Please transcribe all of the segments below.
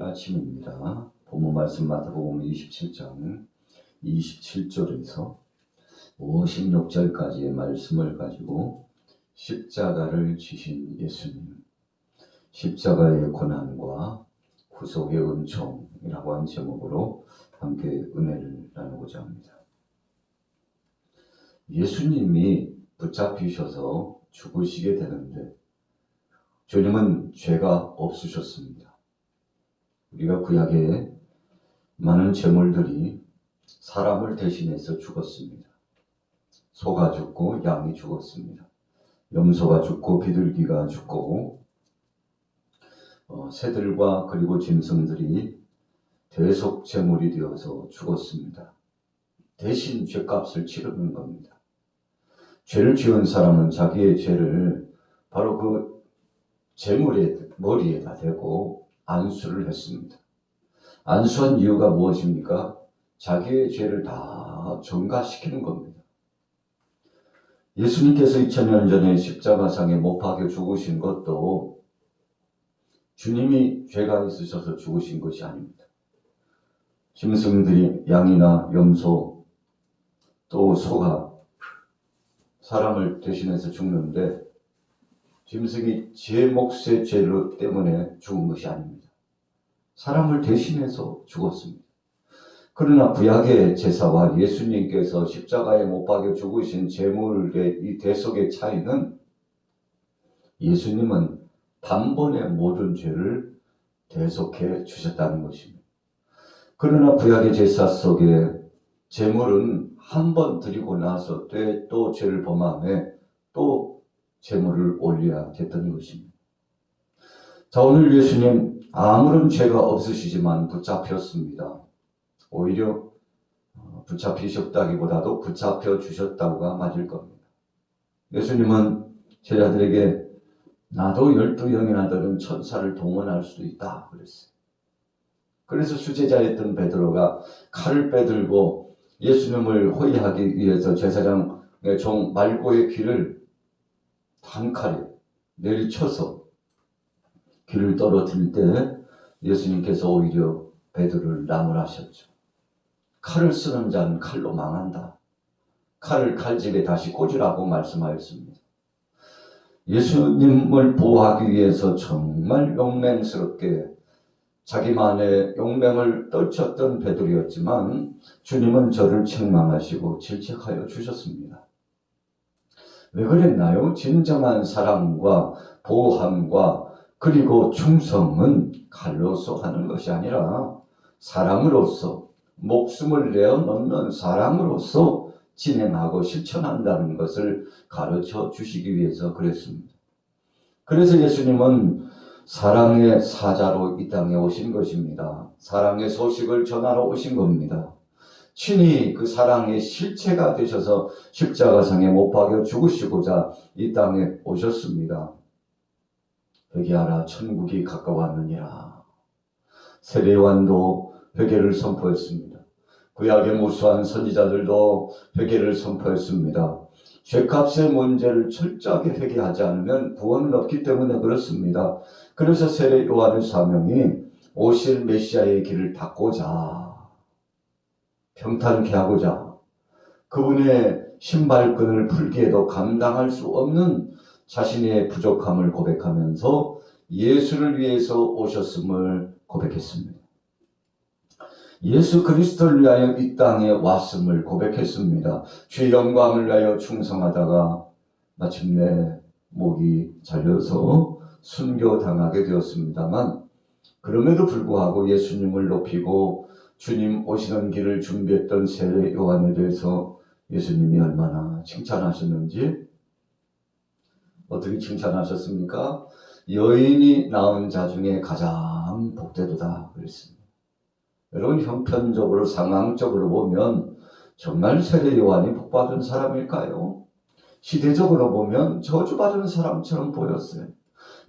아침입니다. 본문 말씀 마태복음 27장 27절에서 56절까지의 말씀을 가지고 십자가를 지신 예수님, 십자가의 고난과 구속의 은총이라고 한 제목으로 함께 은혜를 나누고자 합니다. 예수님이 붙잡히셔서 죽으시게 되는데 주님은 죄가 없으셨습니다. 우리가 구약에 많은 제물들이 사람을 대신해서 죽었습니다. 소가 죽고 양이 죽었습니다. 염소가 죽고 비둘기가 죽고 새들과 그리고 짐승들이 대속 제물이 되어서 죽었습니다. 대신 죄값을 치르는 겁니다. 죄를 지은 사람은 자기의 죄를 바로 그 제물의 머리에다 대고 안수를 했습니다. 안수한 이유가 무엇입니까? 자기의 죄를 다 전가시키는 겁니다. 예수님께서 2000년 전에 십자가상에 못 박혀 죽으신 것도 주님이 죄가 있으셔서 죽으신 것이 아닙니다. 짐승들이 양이나 염소 또 소가 사람을 대신해서 죽는데 짐승이 제 몫의 죄 때문에 죽은 것이 아닙니다. 사람을 대신해서 죽었습니다. 그러나 구약의 제사와 예수님께서 십자가에 못 박여 죽으신 제물의 이 대속의 차이는 예수님은 단번에 모든 죄를 대속해 주셨다는 것입니다. 그러나 구약의 제사 속에 제물은 한 번 드리고 나서 또 죄를 범함에 또 제물을 올려야 됐던 것입니다. 자, 오늘 예수님 아무런 죄가 없으시지만 붙잡혔습니다. 오히려 붙잡히셨다기보다도 붙잡혀 주셨다고가 맞을 겁니다. 예수님은 제자들에게 나도 12형이나 되는 천사를 동원할 수도 있다 그랬어요. 그래서 수제자였던 베드로가 칼을 빼들고 예수님을 호위하기 위해서 제사장의 종 말고의 귀를 단칼에 내리쳐서 귀를 떨어뜨릴 때 예수님께서 오히려 베드로를 나무라셨죠. 칼을 쓰는 자는 칼로 망한다. 칼을 칼집에 다시 꽂으라고 말씀하였습니다. 예수님을 보호하기 위해서 정말 용맹스럽게 자기만의 용맹을 떨쳤던 베드로였지만 주님은 저를 책망하시고 질책하여 주셨습니다. 왜 그랬나요? 진정한 사랑과 보호함과 그리고 충성은 칼로서 하는 것이 아니라 사랑으로서 목숨을 내어놓는 사랑으로서 진행하고 실천한다는 것을 가르쳐 주시기 위해서 그랬습니다. 그래서 예수님은 사랑의 사자로 이 땅에 오신 것입니다. 사랑의 소식을 전하러 오신 겁니다. 친히 그 사랑의 실체가 되셔서 십자가상에 못 박여 죽으시고자 이 땅에 오셨습니다. 회개하라 천국이 가까웠느니라. 세례 요한도 회개를 선포했습니다. 구약의 무수한 선지자들도 회개를 선포했습니다. 죄값의 문제를 철저하게 회개하지 않으면 구원은 없기 때문에 그렇습니다. 그래서 세례 요한의 사명이 오실 메시아의 길을 닦고자, 평탄케 하고자, 그분의 신발끈을 풀기에도 감당할 수 없는 자신의 부족함을 고백하면서 예수를 위해서 오셨음을 고백했습니다. 예수 그리스도를 위하여 이 땅에 왔음을 고백했습니다. 주의 영광을 위하여 충성하다가 마침내 목이 잘려서 순교당하게 되었습니다만 그럼에도 불구하고 예수님을 높이고 주님 오시는 길을 준비했던 세례 요한에 대해서 예수님이 얼마나 칭찬하셨는지 어떻게 칭찬하셨습니까? 여인이 낳은 자 중에 가장 복되도다 그랬습니다. 여러분 형편적으로 상황적으로 보면 정말 세례 요한이 복받은 사람일까요? 시대적으로 보면 저주받은 사람처럼 보였어요.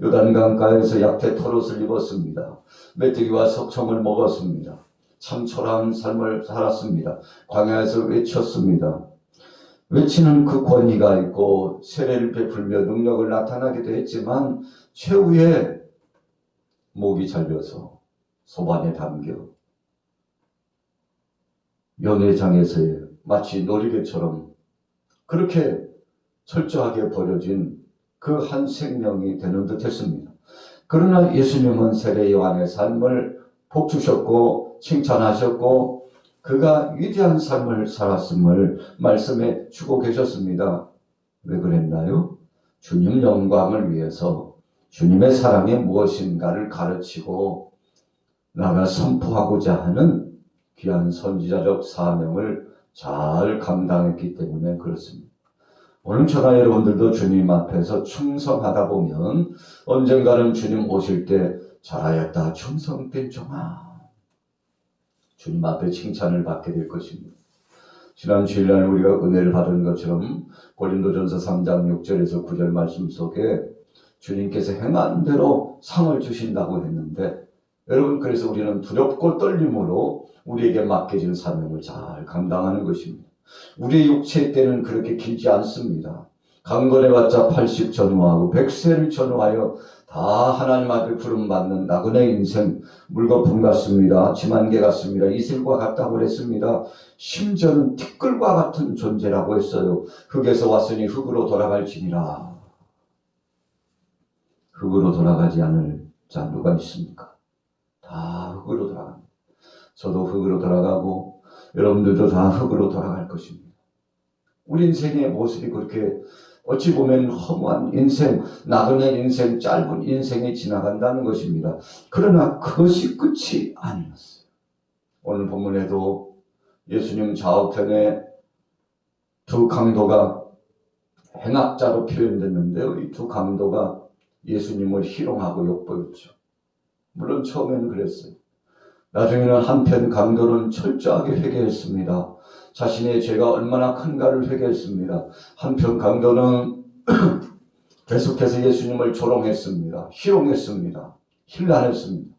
요단강가에서 약태 털옷을 입었습니다. 메뚜기와 석청을 먹었습니다. 참 초라한 삶을 살았습니다. 광야에서 외쳤습니다. 외치는 그 권위가 있고 세례를 베풀며 능력을 나타나기도 했지만 최후에 목이 잘려서 소반에 담겨 연회장에서의 마치 놀이개처럼 그렇게 철저하게 버려진 그 한 생명이 되는 듯 했습니다. 그러나 예수님은 세례 요한의 삶을 복주셨고 칭찬하셨고 그가 위대한 삶을 살았음을 말씀해 주고 계셨습니다. 왜 그랬나요? 주님 영광을 위해서 주님의 사랑이 무엇인가를 가르치고 나가 선포하고자 하는 귀한 선지자적 사명을 잘 감당했기 때문에 그렇습니다. 오늘 저나 여러분들도 주님 앞에서 충성하다 보면 언젠가는 주님 오실 때 잘하였다 충성된 종아 주님 앞에 칭찬을 받게 될 것입니다. 지난 주일날 우리가 은혜를 받은 것처럼 고린도전서 3장 6절에서 9절 말씀 속에 주님께서 행한 대로 상을 주신다고 했는데 여러분 그래서 우리는 두렵고 떨림으로 우리에게 맡겨진 사명을 잘 감당하는 것입니다. 우리의 육체의 때는 그렇게 길지 않습니다. 강건해봤자 80 전후하고 100세를 전후하여 다 하나님 앞에 부름받는 나그네 인생 물거품 같습니다. 지만개 같습니다. 이슬과 같다고 그랬습니다. 심지어는 티끌과 같은 존재라고 했어요. 흙에서 왔으니 흙으로 돌아갈지니라. 흙으로 돌아가지 않을 자 누가 있습니까? 다 흙으로 돌아갑니다. 저도 흙으로 돌아가고 여러분들도 다 흙으로 돌아갈 것입니다. 우리 인생의 모습이 그렇게 어찌 보면 허무한 인생, 나그네 인생, 짧은 인생이 지나간다는 것입니다. 그러나 그것이 끝이 아니었어요. 오늘 본문에도 예수님 좌우편에 두 강도가 행악자로 표현됐는데요. 이 두 강도가 예수님을 희롱하고 욕보였죠. 물론 처음에는 그랬어요. 나중에는 한편 강도는 철저하게 회개했습니다. 자신의 죄가 얼마나 큰가를 회개했습니다. 한편 강도는 계속해서 예수님을 조롱했습니다. 희롱했습니다. 힐난했습니다.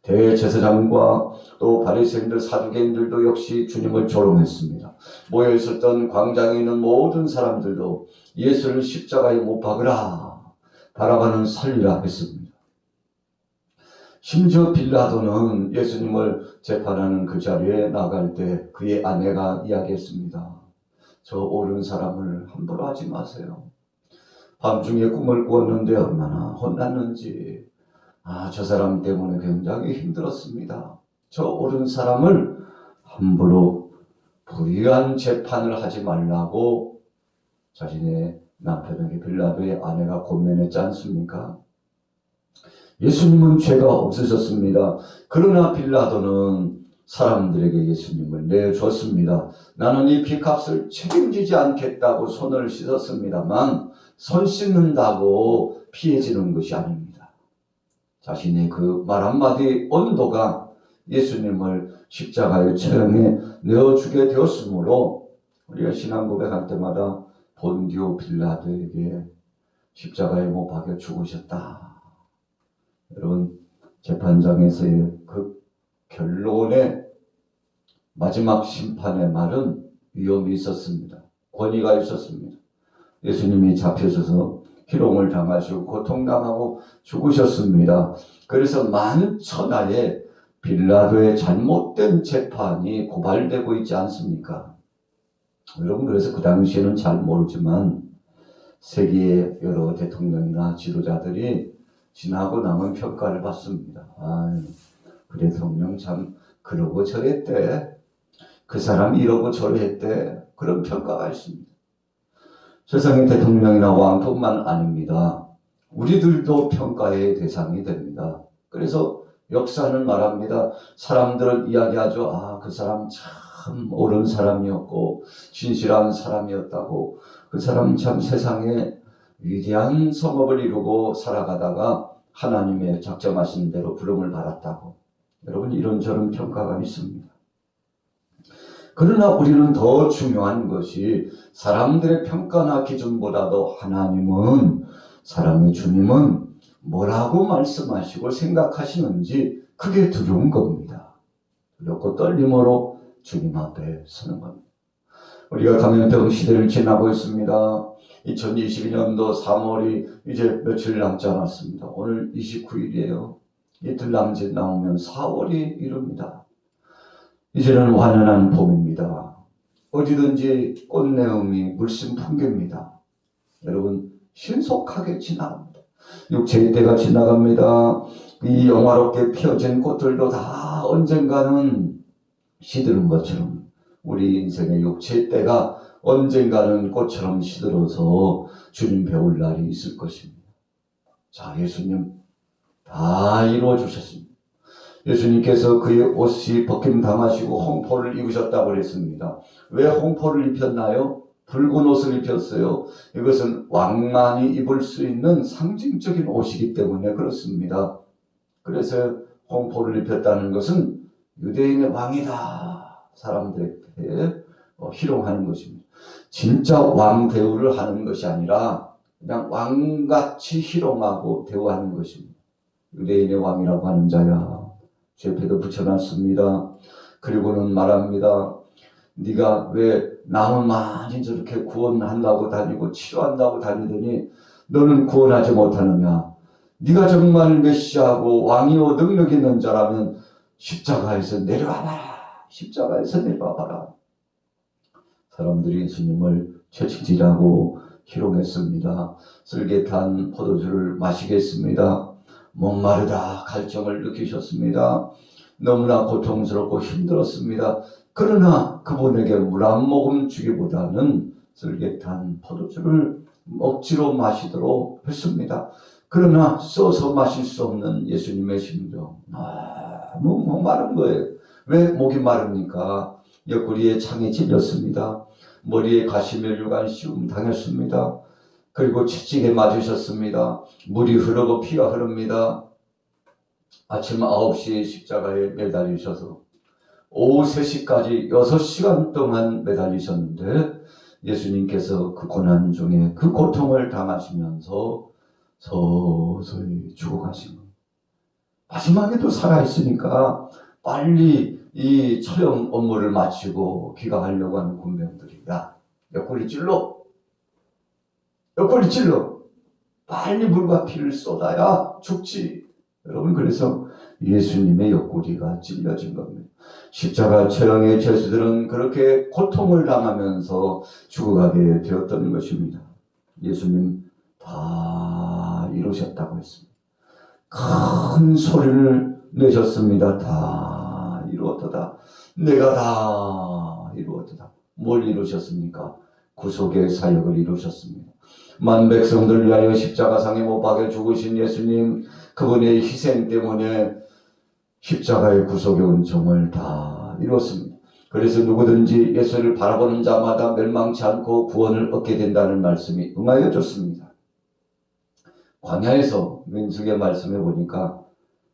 대제사장과 또 바리새인들 사두개인들도 역시 주님을 조롱했습니다. 모여 있었던 광장에 있는 모든 사람들도 예수를 십자가에 못 박으라, 바라바는 살리라 했습니다. 심지어 빌라도는 예수님을 재판하는 그 자리에 나갈 때 그의 아내가 이야기했습니다. 저 옳은 사람을 함부로 하지 마세요. 밤중에 꿈을 꾸었는데 얼마나 혼났는지 저 사람 때문에 굉장히 힘들었습니다. 저 옳은 사람을 함부로 불의한 재판을 하지 말라고 자신의 남편에게 빌라도의 아내가 권면했지 않습니까? 예수님은 죄가 없으셨습니다. 그러나 빌라도는 사람들에게 예수님을 내줬습니다. 나는 이 피값을 책임지지 않겠다고 손을 씻었습니다만 손 씻는다고 피해지는 것이 아닙니다. 자신의 그 말 한마디 온도가 예수님을 십자가의 처형에 내어주게 되었으므로 우리가 신앙 고백할 때마다 본디오 빌라도에게 십자가에 못 박여 죽으셨다. 여러분 재판장에서의 그 결론의 마지막 심판의 말은 위험이 있었습니다. 권위가 있었습니다. 예수님이 잡혀져서 희롱을 당하시고 고통당하고 죽으셨습니다. 그래서 만천하에 빌라도의 잘못된 재판이 고발되고 있지 않습니까? 여러분 그래서 그 당시에는 잘 모르지만 세계의 여러 대통령이나 지도자들이 지나고 남은 평가를 받습니다. 그 대통령 참 그러고 저랬대. 그 사람 이러고 저랬대. 그런 평가가 있습니다. 세상의 대통령이나 왕뿐만 아닙니다. 우리들도 평가의 대상이 됩니다. 그래서 역사는 말합니다. 사람들은 이야기하죠. 그 사람 참 옳은 사람이었고 진실한 사람이었다고. 그 사람 참 세상에 위대한 성업을 이루고 살아가다가 하나님의 작정하신 대로 부름을 받았다고. 여러분 이런저런 평가가 있습니다. 그러나 우리는 더 중요한 것이 사람들의 평가나 기준보다도 하나님은, 사랑의 주님은 뭐라고 말씀하시고 생각하시는지 그게 두려운 겁니다. 두렵고 떨림으로 주님 앞에 서는 겁니다. 우리가 감염병 시대를 지나고 있습니다. 2022년도 3월이 이제 며칠 남지 않았습니다. 오늘 29일이에요. 이틀 남짓 나오면 4월이 이릅니다. 이제는 완연한 봄입니다. 어디든지 꽃내음이 물씬 풍깁니다. 여러분, 신속하게 지나갑니다. 육체의 때가 지나갑니다. 이 영화롭게 피어진 꽃들도 다 언젠가는 시드는 것처럼 우리 인생의 육체의 때가 언젠가는 꽃처럼 시들어서 주님 배울 날이 있을 것입니다. 자, 예수님 다 이루어 주셨습니다. 예수님께서 그의 옷이 벗김 당하시고 홍포를 입으셨다고 그랬습니다. 왜 홍포를 입혔나요? 붉은 옷을 입혔어요. 이것은 왕만이 입을 수 있는 상징적인 옷이기 때문에 그렇습니다. 그래서 홍포를 입혔다는 것은 유대인의 왕이다 사람들에게 희롱하는 것입니다. 진짜 왕 대우를 하는 것이 아니라 그냥 왕같이 희롱하고 대우하는 것입니다. 유대인의 왕이라고 하는 자야, 제 옆에도 붙여놨습니다. 그리고는 말합니다. 네가 왜 남은 많이 저렇게 구원한다고 다니고 치료한다고 다니더니 너는 구원하지 못하느냐. 네가 정말 메시아고 왕이요 능력 있는 자라면 십자가에서 내려와봐라. 십자가에서 내려와봐라. 사람들이 예수님을 채찍질하고 희롱했습니다. 쓸개탄 포도주를 마시겠습니다. 목마르다 갈증을 느끼셨습니다. 너무나 고통스럽고 힘들었습니다. 그러나 그분에게 물 한 모금 주기보다는 쓸개탄 포도주를 억지로 마시도록 했습니다. 그러나 써서 마실 수 없는 예수님의 심정, 너무 목마른 거예요. 왜 목이 마릅니까? 옆구리에 창이 찔렸습니다. 머리에 가시면류관 시움 당했습니다. 그리고 채찍에 맞으셨습니다. 물이 흐르고 피가 흐릅니다. 아침 9시에 십자가에 매달리셔서 오후 3시까지 6시간 동안 매달리셨는데 예수님께서 그 고난 중에 그 고통을 당하시면서 서서히 죽어가신 겁니다. 마지막에도 살아있으니까 빨리 이 처형 업무를 마치고 귀가하려고 하는 군병들이 야, 옆구리 찔러 빨리 물과 피를 쏟아야 죽지. 여러분, 그래서 예수님의 옆구리가 찔려진 겁니다. 십자가 처형의 죄수들은 그렇게 고통을 당하면서 죽어가게 되었던 것입니다. 예수님 다 이루셨다고 했습니다. 큰 소리를 내셨습니다. 다 이루었도다. 내가 다 이루었도다. 뭘 이루셨습니까? 구속의 사역을 이루셨습니다. 만 백성들 위하여 십자가상에 못 박혀 죽으신 예수님, 그분의 희생 때문에 십자가의 구속의 은총을 다 이뤘습니다. 그래서 누구든지 예수를 바라보는 자마다 멸망치 않고 구원을 얻게 된다는 말씀이 응하여 줬습니다. 광야에서 민수기의 말씀해 보니까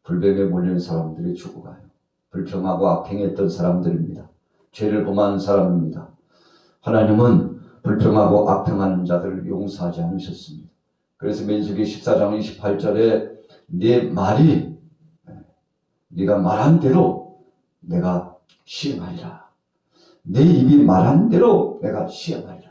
불뱀에 몰린 사람들이 죽어가요. 불평하고 악행했던 사람들입니다. 죄를 범한 사람입니다. 하나님은 불평하고 악평하는 자들을 용서하지 않으셨습니다. 그래서 민수기 14장 28절에 네가 말한 대로 내가 시행하리라. 내 입이 말한 대로 내가 시행하리라.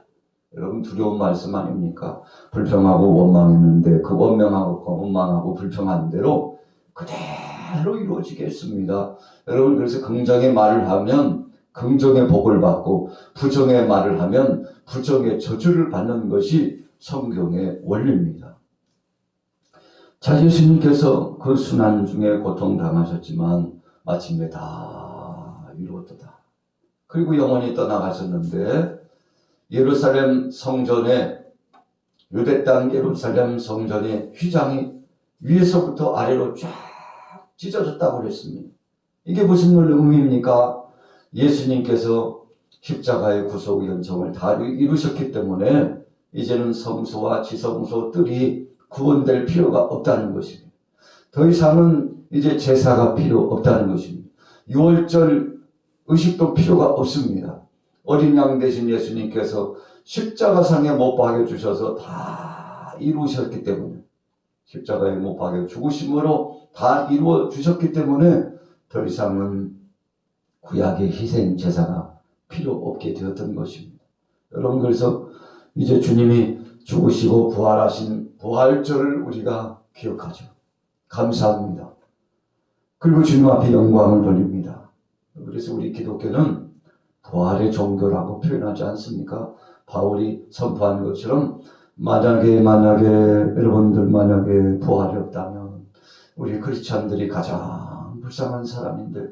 여러분, 두려운 말씀 아닙니까? 불평하고 원망했는데 그 원망하고 원망하고 불평한 대로 그대로 이루어지겠습니다. 여러분, 그래서 긍정의 말을 하면 긍정의 복을 받고 부정의 말을 하면 부정의 저주를 받는 것이 성경의 원리입니다. 자, 예수님께서 그 순환 중에 고통당하셨지만 마침내 다 이루었도다. 그리고 영원히 떠나가셨는데 예루살렘 성전에, 유대 땅 예루살렘 성전의 휘장이 위에서부터 아래로 쫙 찢어졌다고 그랬습니다. 이게 무슨 의미입니까? 예수님께서 십자가의 구속 연정을 다 이루셨기 때문에 이제는 성소와 지성소 뜰이 구원될 필요가 없다는 것입니다. 더 이상은 이제 제사가 필요 없다는 것입니다. 유월절 의식도 필요가 없습니다. 어린 양 되신 예수님께서 십자가상에 못 박여 주셔서 다 이루셨기 때문에, 십자가에 못 박여 죽으심으로 다 이루어 주셨기 때문에 더 이상은 구약의 희생 제사가 필요 없게 되었던 것입니다. 여러분, 그래서 이제 주님이 죽으시고 부활하신 부활절을 우리가 기억하죠. 감사합니다. 그리고 주님 앞에 영광을 돌립니다. 그래서 우리 기독교는 부활의 종교라고 표현하지 않습니까? 바울이 선포한 것처럼 만약에 여러분들 만약에 부활이 없다면 우리 크리스찬들이 가장 불쌍한 사람인데,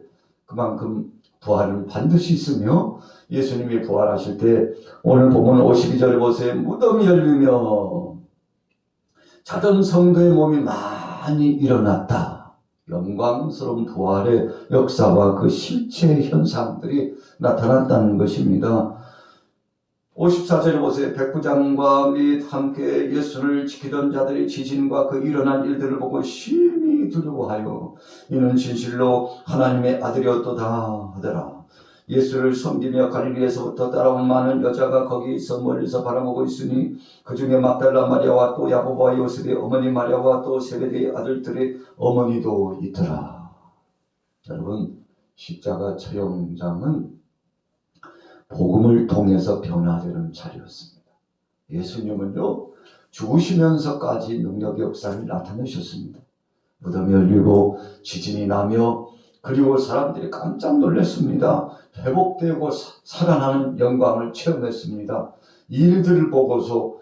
그만큼 부활은 반드시 있으며 예수님이 부활하실 때 오늘 보면 52절에 보세요. 무덤이 열리며 자던 성도의 몸이 많이 일어났다. 영광스러운 부활의 역사와 그 실체 현상들이 나타났다는 것입니다. 54절에 보세요. 백부장과 및 함께 예수를 지키던 자들이 지진과 그 일어난 일들을 보고 심히 두려워하여 이는 진실로 하나님의 아들이었도다 하더라. 예수를 섬기며 갈릴리에서부터 따라온 많은 여자가 거기 있어 멀리서 바라보고 있으니 그 중에 막달라 마리아와 또 야고보와 요셉의 어머니 마리아와 또 세베대의 아들들의 어머니도 있더라. 여러분, 십자가 처형장은 복음을 통해서 변화되는 자리였습니다. 예수님은요, 죽으시면서까지 능력의 역사를 나타내셨습니다. 무덤이 열리고 지진이 나며 그리고 사람들이 깜짝 놀랐습니다. 회복되고 살아나는 영광을 체험했습니다. 이 일들을 보고서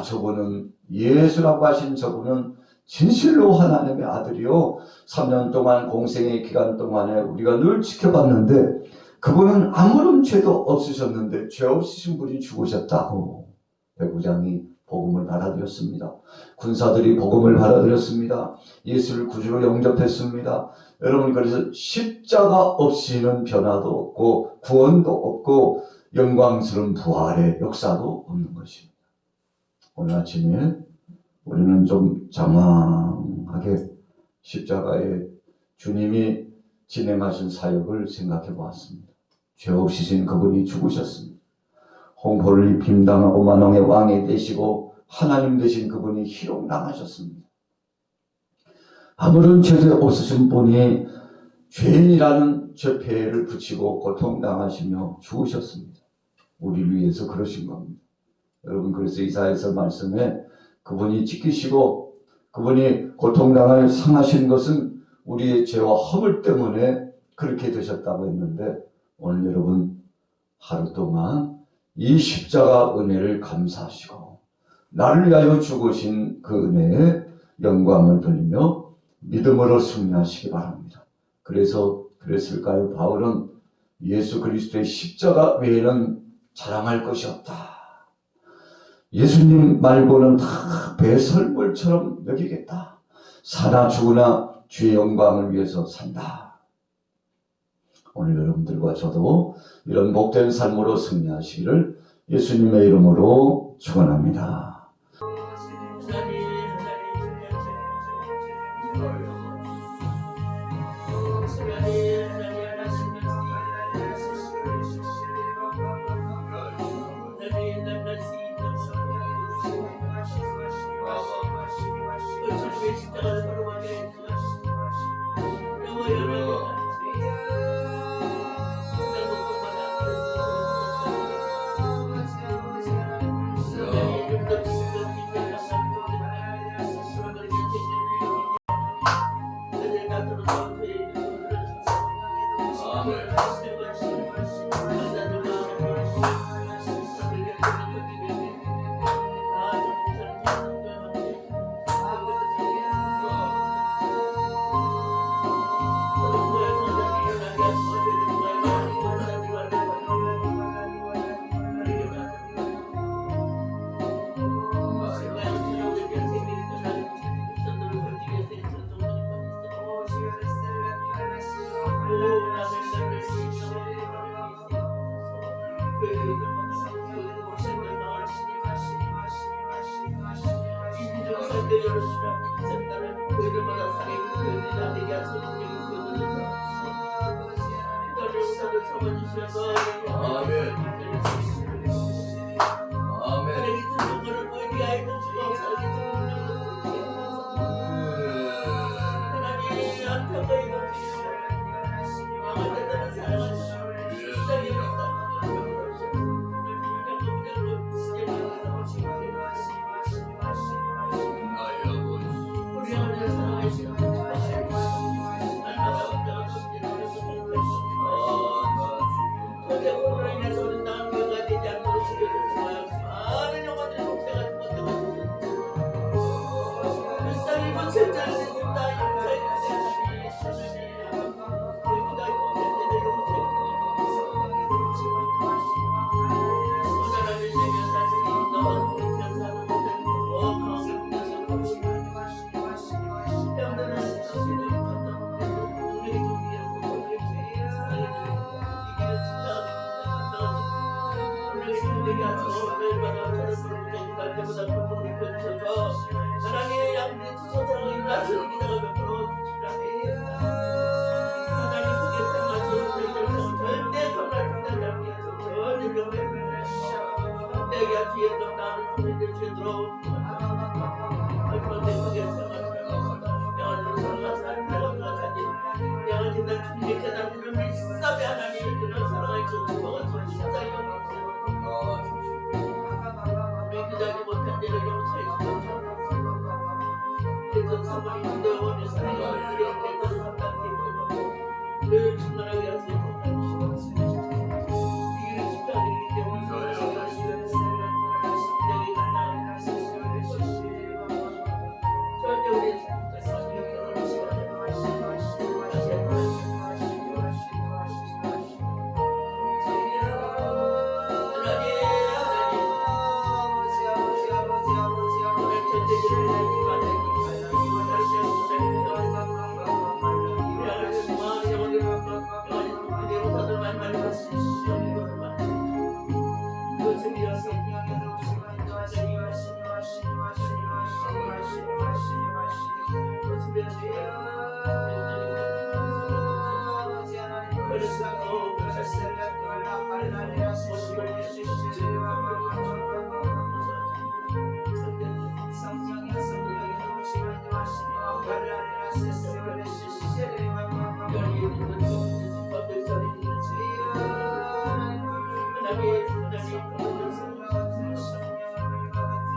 저분은 예수라고 하신 저분은 진실로 하나님의 아들이요, 3년 동안 공생의 기간 동안에 우리가 늘 지켜봤는데 그분은 아무런 죄도 없으셨는데 죄 없으신 분이 죽으셨다고 백부장이 복음을 받아들였습니다. 군사들이 복음을 받아들였습니다. 예수를 구주로 영접했습니다. 여러분, 그래서 십자가 없이는 변화도 없고 구원도 없고 영광스러운 부활의 역사도 없는 것입니다. 오늘 아침에 우리는 좀 장황하게 십자가에 주님이 진행하신 사역을 생각해 보았습니다. 죄 없으신 그분이 죽으셨습니다. 홍보를 빔당하고 만왕의 왕이 되시고 하나님 되신 그분이 희롱당하셨습니다. 아무런 죄도 없으신 분이 죄인이라는 죄패를 붙이고 고통당하시며 죽으셨습니다. 우리를 위해서 그러신 겁니다. 여러분, 그래서 이사야서 말씀에 그분이 찢기시고 그분이 고통당할 상하신 것은 우리의 죄와 허물 때문에 그렇게 되셨다고 했는데, 오늘 여러분 하루 동안 이 십자가 은혜를 감사하시고 나를 위하여 죽으신 그 은혜에 영광을 돌리며 믿음으로 승리하시기 바랍니다. 그래서 그랬을까요? 바울은 예수 그리스도의 십자가 외에는 자랑할 것이 없다. 예수님 말고는 다 배설물처럼 여기겠다. 사나 죽으나 주의 영광을 위해서 산다. 오늘 여러분들과 저도 이런 복된 삶으로 승리하시기를 예수님의 이름으로 축원합니다. 하나님의 양들이 투서사랑을 일하시는 기능을 베풀어 주시라. 하나님 크게 생각하셔서 이런 절대 감당하지 않게 해서 전혀 병을 내가 뒤에 좀 나는 분들을 주도록 얼마나 크게 생각하시면 내가 사랑하는 사람을 가진 내가 대단 주님의 대단한 밀사배 하나님 그런 사랑을 주시고 진짜 믿기지 못한 데를 용서해 주시고 선물이 인도원의 사랑을 이렇게 감당하게 되고 늘 충만하게 하시고 이 일을 축하드리기 때문에 절대 우리 하나님